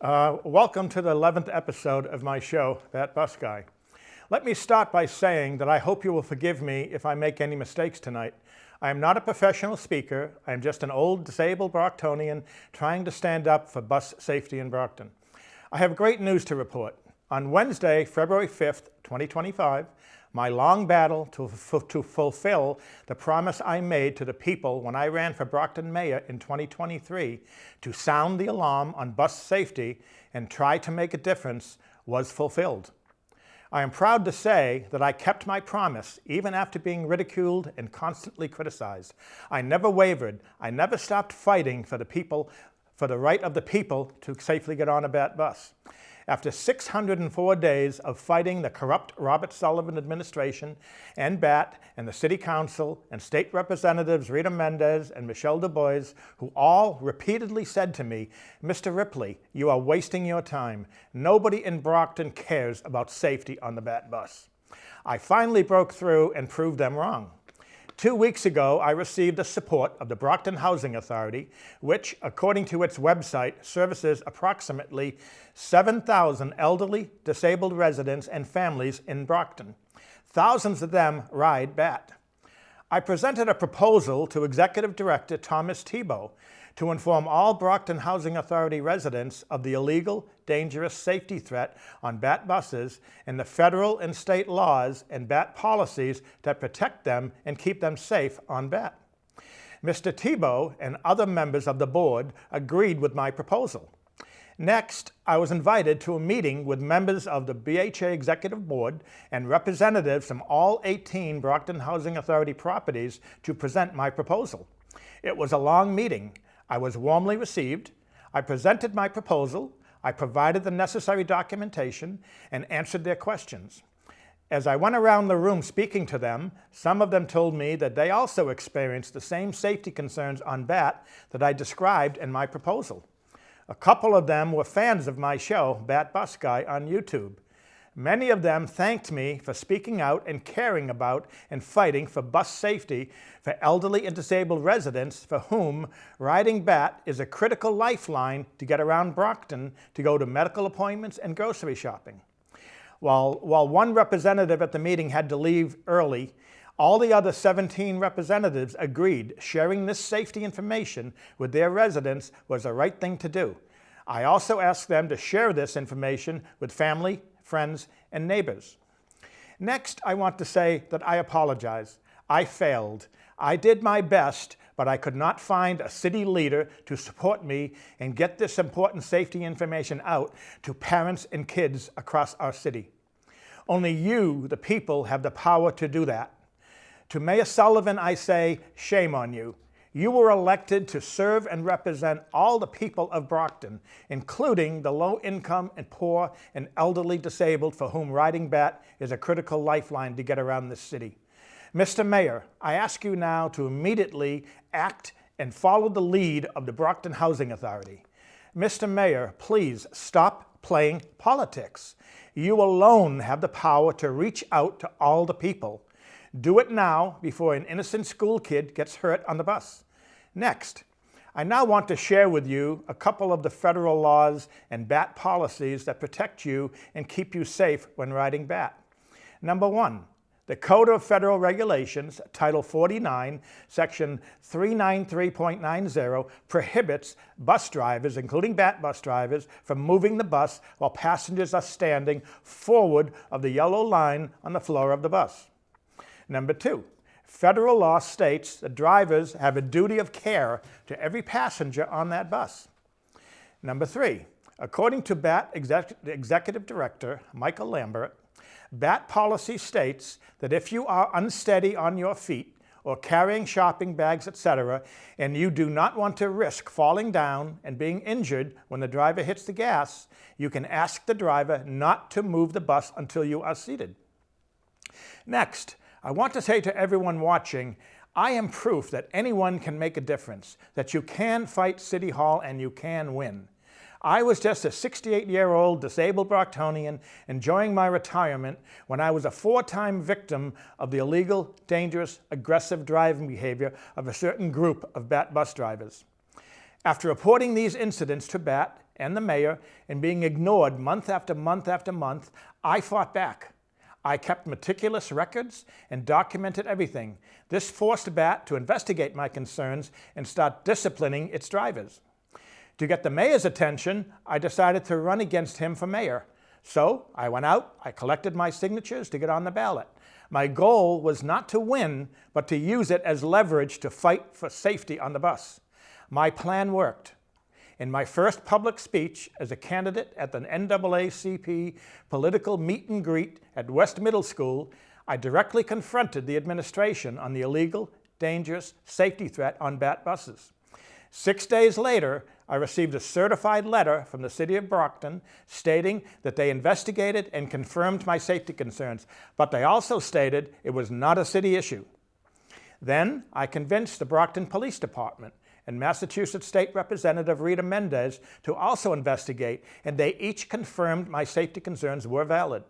Welcome to the 11th episode of my show, That Bus Guy. Let me start by saying that I hope you will forgive me if I make any mistakes tonight. I am not a professional speaker. I am just an old disabled Brocktonian trying to stand up for bus safety in Brockton. I have great news to report. On Wednesday, February 5th, 2025, my long battle to fulfill the promise I made to the people when I ran for Brockton Mayor in 2023 to sound the alarm on bus safety and try to make a difference was fulfilled. I am proud to say that I kept my promise even after being ridiculed and constantly criticized. I never wavered. I never stopped fighting for the right of the people to safely get on a BAT bus. After 604 days of fighting the corrupt Robert Sullivan administration and BAT and the City Council and State Representatives Rita Mendez and Michelle Du Bois, who all repeatedly said to me, "Mr. Ripley, you are wasting your time. Nobody in Brockton cares about safety on the BAT bus." I finally broke through and proved them wrong. 2 weeks ago, I received the support of the Brockton Housing Authority, which, according to its website, services approximately 7,000 elderly, disabled residents and families in Brockton. Thousands of them ride BAT. I presented a proposal to Executive Director Thomas Tebow to inform all Brockton Housing Authority residents of the illegal, dangerous safety threat on BAT buses and the federal and state laws and BAT policies that protect them and keep them safe on BAT. Mr. Tebow and other members of the board agreed with my proposal. Next, I was invited to a meeting with members of the BHA Executive Board and representatives from all 18 Brockton Housing Authority properties to present my proposal. It was a long meeting. I was warmly received. I presented my proposal. I provided the necessary documentation and answered their questions. As I went around the room speaking to them, some of them told me that they also experienced the same safety concerns on BAT that I described in my proposal. A couple of them were fans of my show, Bat Bus Guy, on YouTube. Many of them thanked me for speaking out and caring about and fighting for bus safety for elderly and disabled residents for whom riding BAT is a critical lifeline to get around Brockton to go to medical appointments and grocery shopping. While one representative at the meeting had to leave early, all the other 17 representatives agreed sharing this safety information with their residents was the right thing to do. I also asked them to share this information with family, friends, and neighbors. Next, I want to say that I apologize. I failed. I did my best, but I could not find a city leader to support me and get this important safety information out to parents and kids across our city. Only you, the people, have the power to do that. To Mayor Sullivan, I say, shame on you. You were elected to serve and represent all the people of Brockton, including the low-income and poor and elderly disabled for whom riding BAT is a critical lifeline to get around this city. Mr. Mayor, I ask you now to immediately act and follow the lead of the Brockton Housing Authority. Mr. Mayor, please stop playing politics. You alone have the power to reach out to all the people. Do it now before an innocent school kid gets hurt on the bus. Next, I now want to share with you a couple of the federal laws and BAT policies that protect you and keep you safe when riding BAT. Number 1, the Code of Federal Regulations, Title 49, Section 393.90, prohibits bus drivers, including BAT bus drivers, from moving the bus while passengers are standing forward of the yellow line on the floor of the bus. Number 2, federal law states that drivers have a duty of care to every passenger on that bus. Number 3, according to BAT Executive Director Michael Lambert, BAT policy states that if you are unsteady on your feet or carrying shopping bags, etc., and you do not want to risk falling down and being injured when the driver hits the gas, you can ask the driver not to move the bus until you are seated. Next, I want to say to everyone watching, I am proof that anyone can make a difference, that you can fight City Hall and you can win. I was just a 68-year-old disabled Brocktonian enjoying my retirement when I was a 4-time victim of the illegal, dangerous, aggressive driving behavior of a certain group of BAT bus drivers. After reporting these incidents to BAT and the mayor and being ignored month after month after month, I fought back. I kept meticulous records and documented everything. This forced BAT to investigate my concerns and start disciplining its drivers. To get the mayor's attention, I decided to run against him for mayor. So I went out, I collected my signatures to get on the ballot. My goal was not to win, but to use it as leverage to fight for safety on the bus. My plan worked. In my first public speech as a candidate at the NAACP political meet and greet at West Middle School, I directly confronted the administration on the illegal, dangerous safety threat on BAT buses. 6 days later, I received a certified letter from the city of Brockton stating that they investigated and confirmed my safety concerns, but they also stated it was not a city issue. Then I convinced the Brockton Police Department and Massachusetts State Representative Rita Mendez to also investigate, and they each confirmed my safety concerns were valid.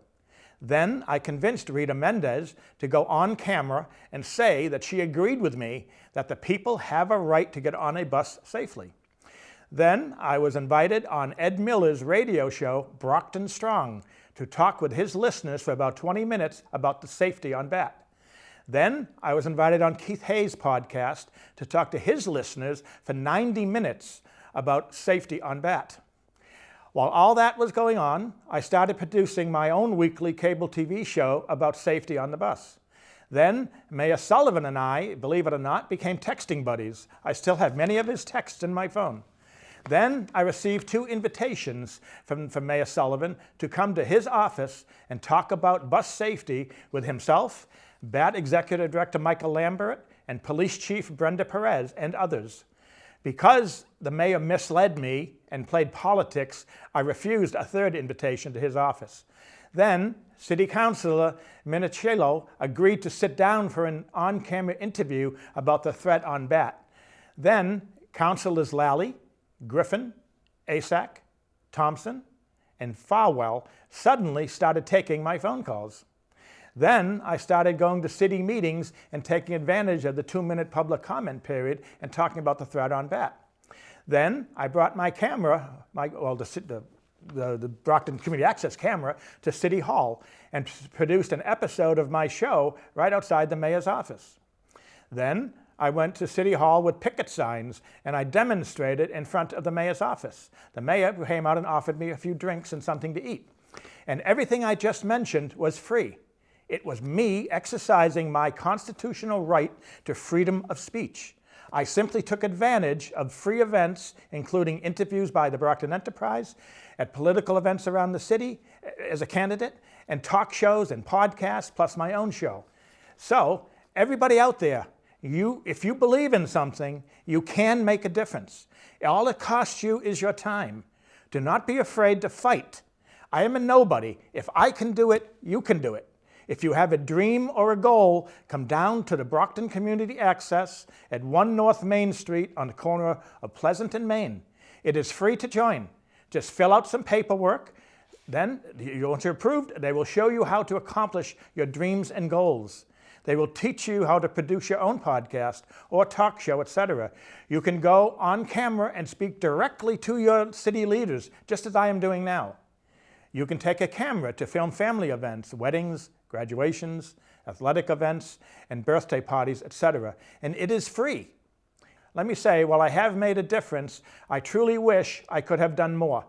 Then I convinced Rita Mendez to go on camera and say that she agreed with me that the people have a right to get on a bus safely. Then I was invited on Ed Miller's radio show, Brockton Strong, to talk with his listeners for about 20 minutes about the safety on BAT. Then I was invited on Keith Hayes' podcast to talk to his listeners for 90 minutes about safety on BAT. While all that was going on, I started producing my own weekly cable TV show about safety on the bus. Then Mayor Sullivan and I, believe it or not, became texting buddies. I still have many of his texts in my phone. Then I received 2 invitations from Mayor Sullivan to come to his office and talk about bus safety with himself, BAT Executive Director Michael Lambert, and Police Chief Brenda Perez, and others. Because the mayor misled me and played politics, I refused a 3rd invitation to his office. Then City Councilor Minichiello agreed to sit down for an on-camera interview about the threat on BAT. Then Councilors Lally, Griffin, Asak, Thompson, and Farwell suddenly started taking my phone calls. Then I started going to city meetings and taking advantage of the 2-minute public comment period and talking about the threat on BAT. Then I brought my camera, the Brockton Community Access camera, to City Hall and produced an episode of my show right outside the mayor's office. Then I went to City Hall with picket signs and I demonstrated in front of the mayor's office. The mayor came out and offered me a few drinks and something to eat. And everything I just mentioned was free. It was me exercising my constitutional right to freedom of speech. I simply took advantage of free events, including interviews by the Brockton Enterprise, at political events around the city as a candidate, and talk shows and podcasts, plus my own show. So, everybody out there, if you believe in something, you can make a difference. All it costs you is your time. Do not be afraid to fight. I am a nobody. If I can do it, you can do it. If you have a dream or a goal, come down to the Brockton Community Access at 1 North Main Street on the corner of Pleasant and Main. It is free to join. Just fill out some paperwork. Then, once you're approved, they will show you how to accomplish your dreams and goals. They will teach you how to produce your own podcast or talk show, etc. You can go on camera and speak directly to your city leaders, just as I am doing now. You can take a camera to film family events, weddings, graduations, athletic events, and birthday parties, etc. And it is free. Let me say, while I have made a difference, I truly wish I could have done more.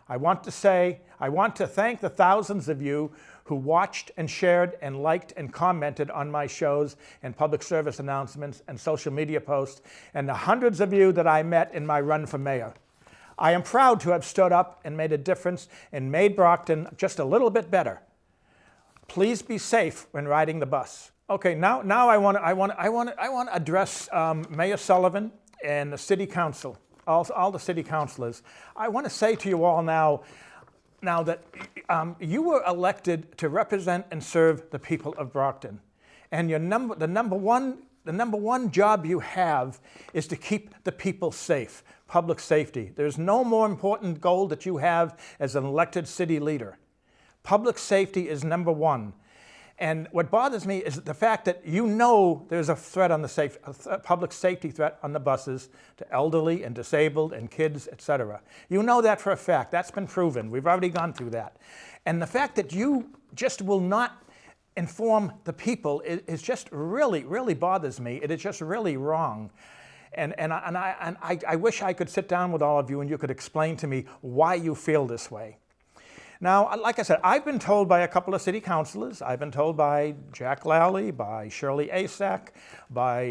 I want to thank the thousands of you who watched and shared and liked and commented on my shows and public service announcements and social media posts, and the hundreds of you that I met in my run for mayor. I am proud to have stood up and made a difference and made Brockton just a little bit better. Please be safe when riding the bus. Okay, now I want to address Mayor Sullivan and the City Council, all the City Councilors. I want to say to you all now that you were elected to represent and serve the people of Brockton, and the number one job you have is to keep the people safe, public safety. There's no more important goal that you have as an elected city leader. Public safety is number one. And what bothers me is the fact that you know there's a threat on a public safety threat on the buses to elderly and disabled and kids, etc. You know that for a fact. That's been proven. We've already gone through that. And the fact that you just will not inform the people is just really bothers me. It is just really wrong. And I wish I could sit down with all of you and you could explain to me why you feel this way. Now, like I said, I've been told by a couple of city councilors, I've been told by Jack Lally, by Shirley Asack, by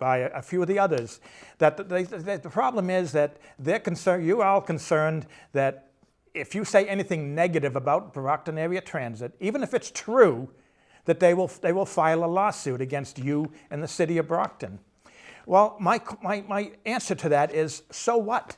a few of the others, that the problem is that they're concerned, you are all concerned that if you say anything negative about Brockton Area Transit, even if it's true, that they will file a lawsuit against you and the city of Brockton. Well, my answer to that is, so what?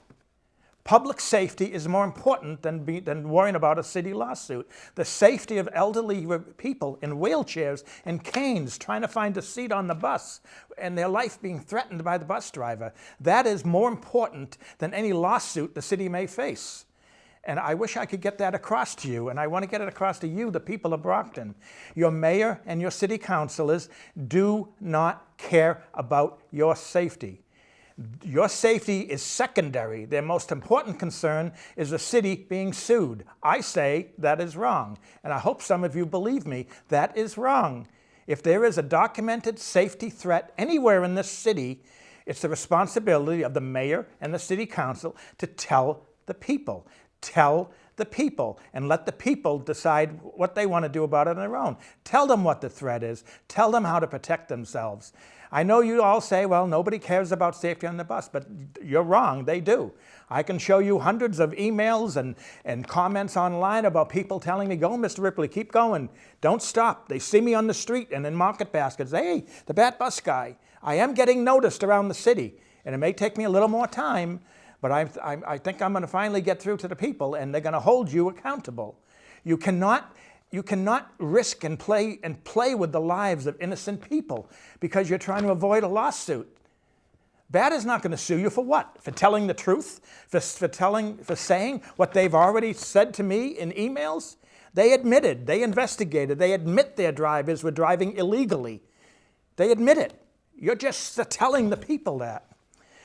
Public safety is more important than worrying about a city lawsuit. The safety of elderly people in wheelchairs and canes trying to find a seat on the bus and their life being threatened by the bus driver, that is more important than any lawsuit the city may face. And I wish I could get that across to you, and I want to get it across to you, the people of Brockton. Your mayor and your city councilors do not care about your safety. Your safety is secondary. Their most important concern is the city being sued. I say that is wrong, and I hope some of you believe me. That is wrong. If there is a documented safety threat anywhere in this city, it's the responsibility of the mayor and the city council to tell the people. Tell the people and let the people decide what they want to do about it on their own. Tell them what the threat is. Tell them how to protect themselves. I know you all say, well, nobody cares about safety on the bus, but you're wrong, they do. I can show you hundreds of emails and comments online about people telling me, go, Mr. Ripley, keep going, don't stop. They see me on the street and in market baskets, hey, the Bat Bus Guy. I am getting noticed around the city, and it may take me a little more time, but I think I'm going to finally get through to the people, and they're going to hold you accountable. You cannot risk and play with the lives of innocent people because you're trying to avoid a lawsuit. BAT is not going to sue you for what? For telling the truth? For saying what they've already said to me in emails? They admitted, they investigated, they admit their drivers were driving illegally. They admit it. You're just telling the people that.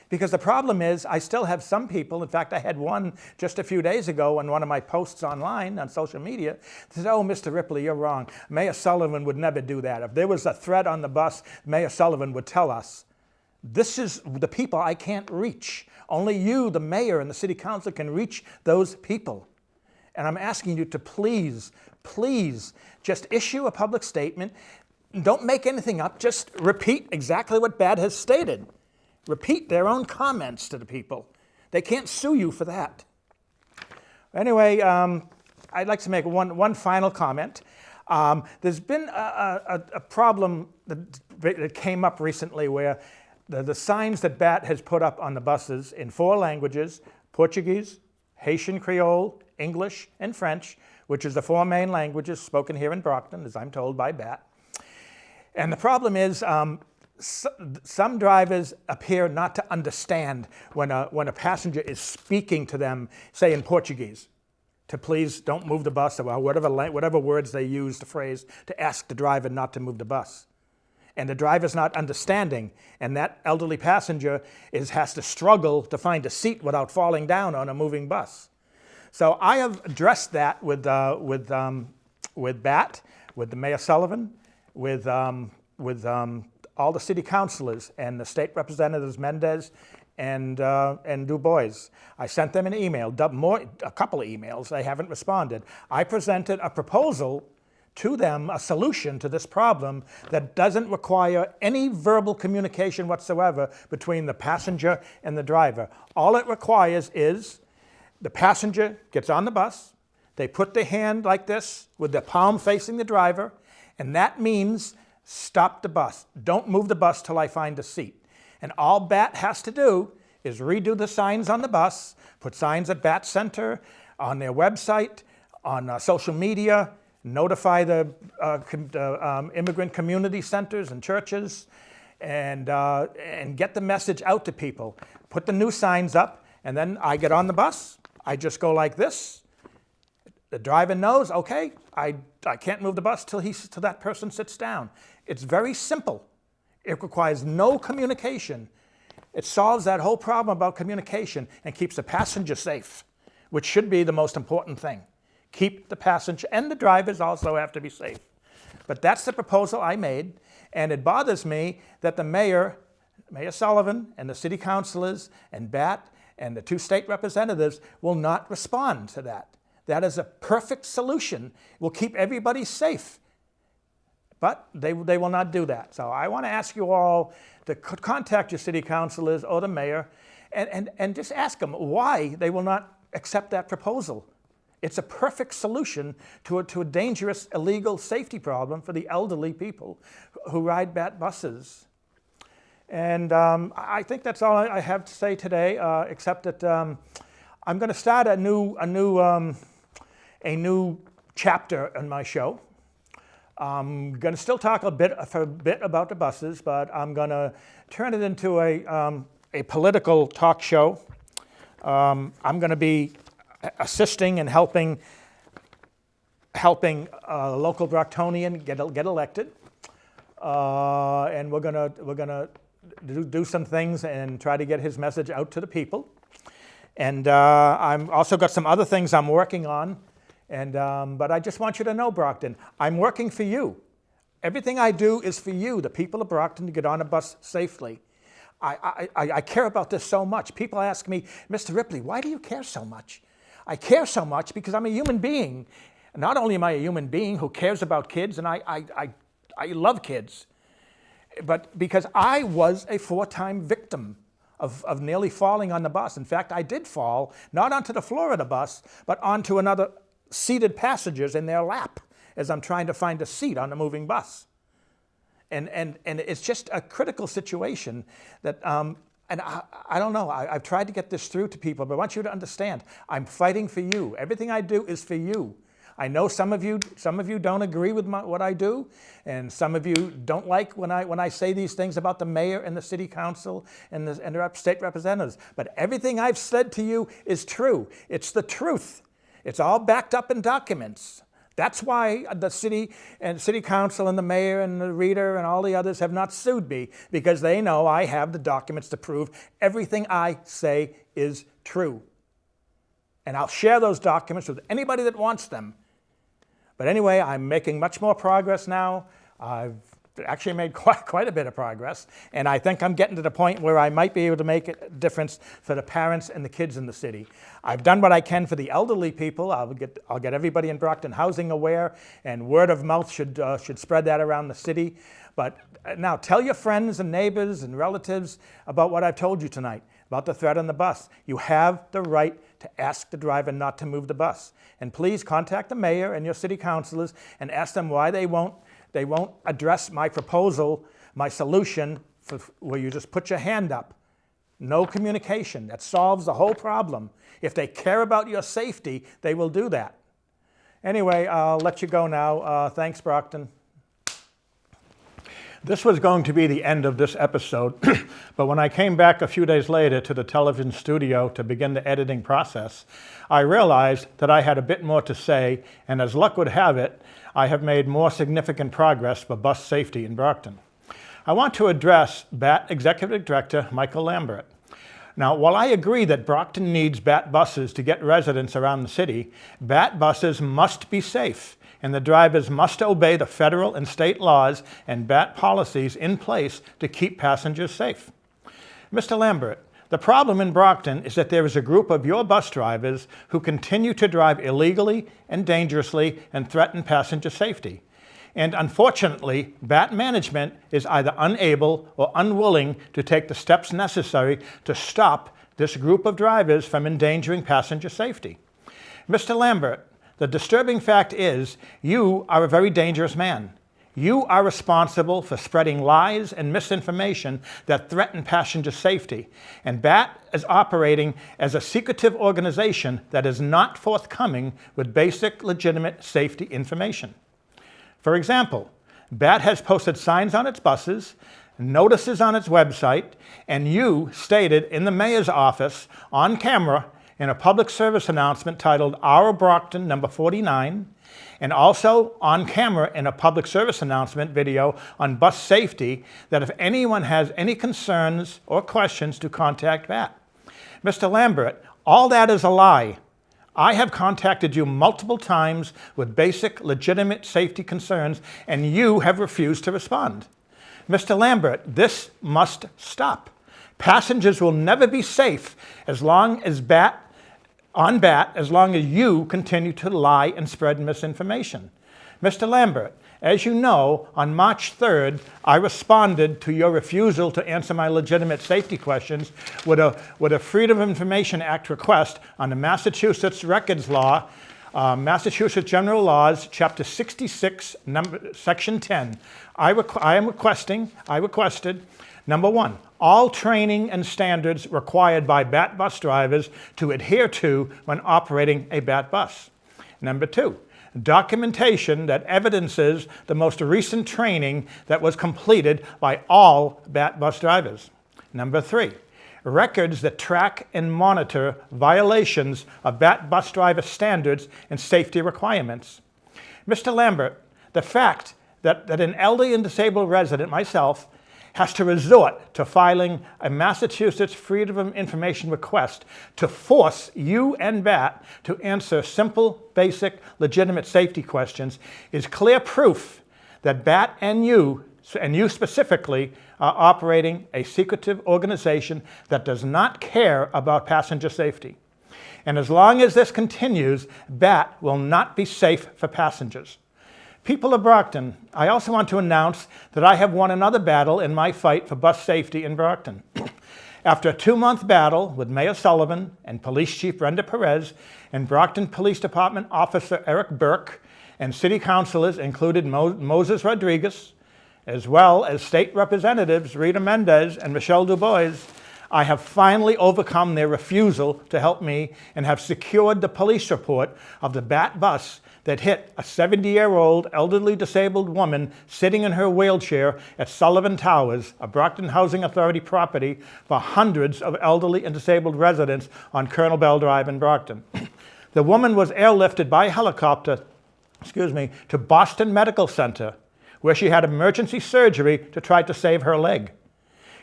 Because the problem is, I still have some people, in fact, I had one just a few days ago on one of my posts online on social media, that said, oh, Mr. Ripley, you're wrong. Mayor Sullivan would never do that. If there was a threat on the bus, Mayor Sullivan would tell us. This is the people I can't reach. Only you, the mayor and the city council, can reach those people. And I'm asking you to please just issue a public statement. Don't make anything up. Just repeat exactly what BAT has stated. Repeat their own comments to the people. They can't sue you for that. Anyway, I'd like to make one final comment. There's been a problem that came up recently where the signs that BAT has put up on the buses in 4 languages, Portuguese, Haitian Creole, English, and French, which is the 4 main languages spoken here in Brockton, as I'm told by BAT. And the problem is, some drivers appear not to understand when a passenger is speaking to them, say in Portuguese, to please don't move the bus, or whatever words they use to phrase to ask the driver not to move the bus. And the driver's not understanding, and that elderly passenger has to struggle to find a seat without falling down on a moving bus. So I have addressed that with BAT, with the Mayor Sullivan, with all the city councilors and the state representatives Mendez and Du Bois. I sent them an email, a couple of emails. They haven't responded. I presented a proposal to them, a solution to this problem that doesn't require any verbal communication whatsoever between the passenger and the driver. All it requires is the passenger gets on the bus, they put their hand like this with their palm facing the driver, and that means stop the bus. Don't move the bus till I find a seat. And all BAT has to do is redo the signs on the bus, put signs at BAT Center, on their website, on social media, notify the immigrant community centers and churches, and get the message out to people. Put the new signs up, and then I get on the bus. I just go like this. The driver knows, okay, I can't move the bus till that person sits down. It's very simple. It requires no communication. It solves that whole problem about communication and keeps the passenger safe, which should be the most important thing. Keep the passenger, and the drivers also have to be safe. But that's the proposal I made, and it bothers me that the Mayor Sullivan, and the city councilors, and BAT, and the 2 state representatives will not respond to that. That is a perfect solution. It will keep everybody safe. But they will not do that. So I want to ask you all to contact your city councilors or the mayor and just ask them why they will not accept that proposal. It's a perfect solution to a dangerous, illegal safety problem for the elderly people who ride BAT buses. And I think that's all I have to say today, except that I'm going to start a new chapter in my show. I'm going to still talk a bit about the buses, but I'm going to turn it into a political talk show. I'm going to be assisting and helping a local Brocktonian get elected, and we're gonna do some things and try to get his message out to the people. And I'm also got some other things I'm working on. And but I just want you to know, Brockton, I'm working for you. Everything I do is for you, the people of Brockton, to get on a bus safely. I care about this so much. People ask me, Mr. Ripley, why do you care so much? I care so much because I'm a human being. Not only am I a human being who cares about kids, and I love kids, but because I was a 4-time victim of nearly falling on the bus. In fact, I did fall, not onto the floor of the bus, but onto another seated passengers in their lap as I'm trying to find a seat on the moving bus. And it's just a critical situation that, and I don't know, I've tried to get this through to people, but I want you to understand, I'm fighting for you. Everything I do is for you. I know some of you don't agree with what I do, and some of you don't like when I say these things about the mayor and the city council and the state representatives. But everything I've said to you is true. It's the truth. It's all backed up in documents. That's why the city council and the mayor and the reader and all the others have not sued me, because they know I have the documents to prove everything I say is true. And I'll share those documents with anybody that wants them. But anyway, I'm making much more progress now. I've actually made quite a bit of progress, and I think I'm getting to the point where I might be able to make a difference for the parents and the kids in the city. I've done what I can for the elderly people. I'll get everybody in Brockton housing aware, and word of mouth should spread that around the city. But now tell your friends and neighbors and relatives about what I've told you tonight, about the threat on the bus. You have the right to ask the driver not to move the bus. And please contact the mayor and your city councilors and ask them why they won't address my proposal, my solution, where you just put your hand up. No communication. That solves the whole problem. If they care about your safety, they will do that. Anyway, I'll let you go now. Thanks, Brockton. This was going to be the end of this episode, but when I came back a few days later to the television studio to begin the editing process, I realized that I had a bit more to say, and as luck would have it, I have made more significant progress for bus safety in Brockton. I want to address BAT Executive Director Michael Lambert. Now, while I agree that Brockton needs BAT buses to get residents around the city, BAT buses must be safe, and the drivers must obey the federal and state laws and BAT policies in place to keep passengers safe. Mr. Lambert, the problem in Brockton is that there is a group of your bus drivers who continue to drive illegally and dangerously and threaten passenger safety. And unfortunately, BAT management is either unable or unwilling to take the steps necessary to stop this group of drivers from endangering passenger safety. Mr. Lambert, the disturbing fact is you are a very dangerous man. You are responsible for spreading lies and misinformation that threaten passenger safety. And BAT is operating as a secretive organization that is not forthcoming with basic, legitimate safety information. For example, BAT has posted signs on its buses, notices on its website, and you stated in the mayor's office on camera in a public service announcement titled Our Brockton number 49, and also on camera in a public service announcement video on bus safety, that if anyone has any concerns or questions to contact BAT. Mr. Lambert, all that is a lie. I have contacted you multiple times with basic, legitimate safety concerns, and you have refused to respond. Mr. Lambert, this must stop. Passengers will never be safe as long as as long as you continue to lie and spread misinformation. Mr. Lambert, as you know, on March 3rd, I responded to your refusal to answer my legitimate safety questions with a Freedom of Information Act request under Massachusetts Records Law, Massachusetts General Laws, Chapter 66, Section 10. I requested, number one, all training and standards required by BAT bus drivers to adhere to when operating a BAT bus. Number two, documentation that evidences the most recent training that was completed by all BAT bus drivers. Number three, records that track and monitor violations of BAT bus driver standards and safety requirements. Mr. Lambert, the fact that an elderly and disabled resident, myself, has to resort to filing a Massachusetts Freedom of Information request to force you and BAT to answer simple, basic, legitimate safety questions is clear proof that BAT and you specifically, are operating a secretive organization that does not care about passenger safety. And as long as this continues, BAT will not be safe for passengers. People of Brockton, I also want to announce that I have won another battle in my fight for bus safety in Brockton. After a 2-month battle with Mayor Sullivan and Police Chief Brenda Perez and Brockton Police Department Officer Eric Burke and City Councilors included Moses Rodriguez, as well as State Representatives Rita Mendez and Michelle Du Bois, I have finally overcome their refusal to help me and have secured the police report of the BAT bus that hit a 70-year-old elderly disabled woman sitting in her wheelchair at Sullivan Towers, a Brockton Housing Authority property for hundreds of elderly and disabled residents on Colonel Bell Drive in Brockton. The woman was airlifted by helicopter, to Boston Medical Center, where she had emergency surgery to try to save her leg.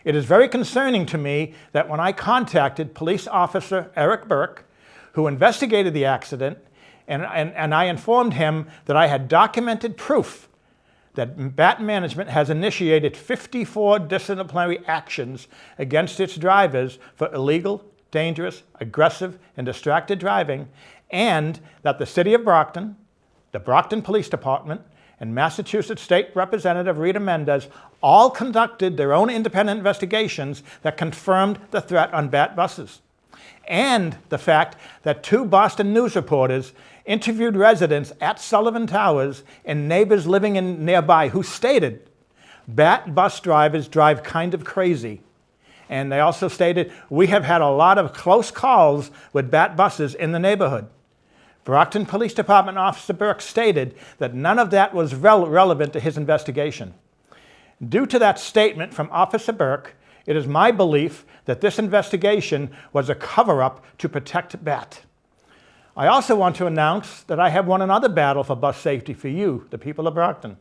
It is very concerning to me that when I contacted Police Officer Eric Burke, who investigated the accident, and I informed him that I had documented proof that BAT management has initiated 54 disciplinary actions against its drivers for illegal, dangerous, aggressive, and distracted driving, and that the City of Brockton, the Brockton Police Department, and Massachusetts State Representative Rita Mendez all conducted their own independent investigations that confirmed the threat on BAT buses. And the fact that 2 Boston news reporters interviewed residents at Sullivan Towers and neighbors living in nearby who stated, BAT bus drivers drive kind of crazy. And they also stated, we have had a lot of close calls with BAT buses in the neighborhood. Brockton Police Department Officer Burke stated that none of that was relevant to his investigation. Due to that statement from Officer Burke, it is my belief that this investigation was a cover-up to protect BAT. I also want to announce that I have won another battle for bus safety for you, the people of Brockton.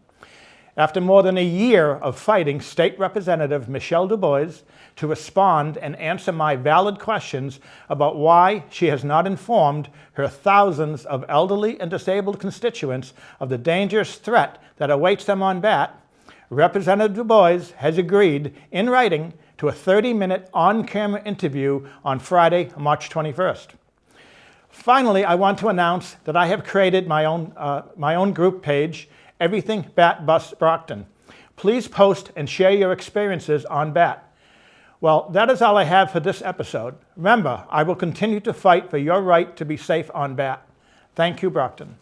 After more than a year of fighting State Representative Michelle Du Bois to respond and answer my valid questions about why she has not informed her thousands of elderly and disabled constituents of the dangerous threat that awaits them on BAT, Representative Du Bois has agreed in writing to a 30-minute on-camera interview on Friday, March 21st. Finally, I want to announce that I have created my own group page, Everything BAT Bus Brockton. Please post and share your experiences on BAT. Well, that is all I have for this episode. Remember, I will continue to fight for your right to be safe on BAT. Thank you, Brockton.